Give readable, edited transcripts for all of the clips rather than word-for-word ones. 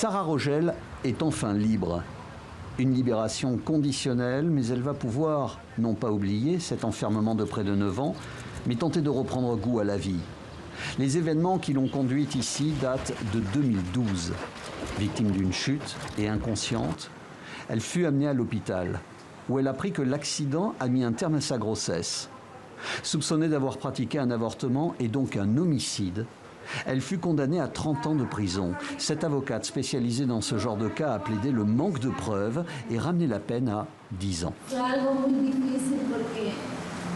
Sara Rogel est enfin libre. Une libération conditionnelle, mais elle va pouvoir, non pas oublier cet enfermement de près de 9 ans, mais tenter de reprendre goût à la vie. Les événements qui l'ont conduite ici datent de 2012. Victime d'une chute et inconsciente, elle fut amenée à l'hôpital, où elle apprit que l'accident a mis un terme à sa grossesse. Soupçonnée d'avoir pratiqué un avortement et donc un homicide, elle fut condamnée à 30 ans de prison. Cette avocate spécialisée dans ce genre de cas a plaidé le manque de preuves et ramené la peine à 10 ans.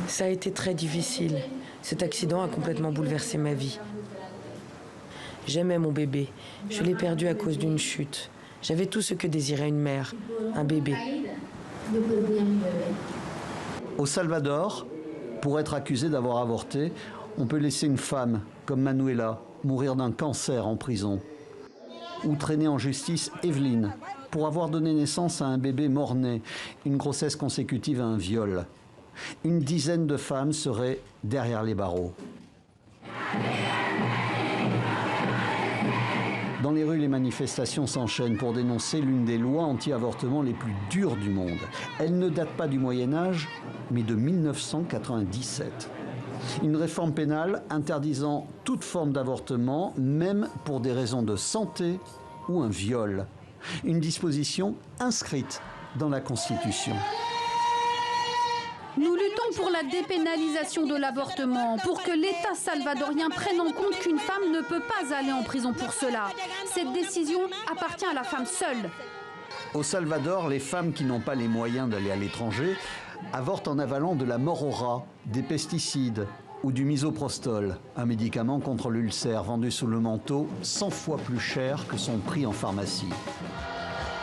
Ça a été très difficile. Cet accident a complètement bouleversé ma vie. J'aimais mon bébé. Je l'ai perdu à cause d'une chute. J'avais tout ce que désirait une mère, un bébé. Au Salvador, pour être accusé d'avoir avorté, on peut laisser une femme, comme Manuela, mourir d'un cancer en prison. Ou traîner en justice Evelyne, pour avoir donné naissance à un bébé mort-né, une grossesse consécutive à un viol. Une dizaine de femmes seraient derrière les barreaux. Dans les rues, les manifestations s'enchaînent pour dénoncer l'une des lois anti-avortement les plus dures du monde. Elle ne date pas du Moyen-Âge, mais de 1997. Une réforme pénale interdisant toute forme d'avortement, même pour des raisons de santé ou un viol. Une disposition inscrite dans la Constitution. Nous luttons pour la dépénalisation de l'avortement, pour que l'État salvadorien prenne en compte qu'une femme ne peut pas aller en prison pour cela. Cette décision appartient à la femme seule. Au Salvador, les femmes qui n'ont pas les moyens d'aller à l'étranger avortent en avalant de la mort aux rats, des pesticides ou du misoprostol, un médicament contre l'ulcère vendu sous le manteau 100 fois plus cher que son prix en pharmacie.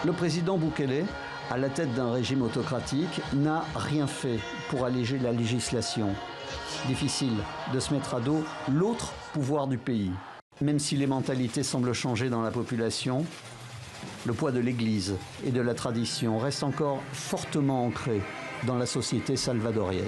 Le président Bukele, à la tête d'un régime autocratique, n'a rien fait pour alléger la législation. Difficile de se mettre à dos l'autre pouvoir du pays. Même si les mentalités semblent changer dans la population, le poids de l'Église et de la tradition reste encore fortement ancré dans la société salvadorienne.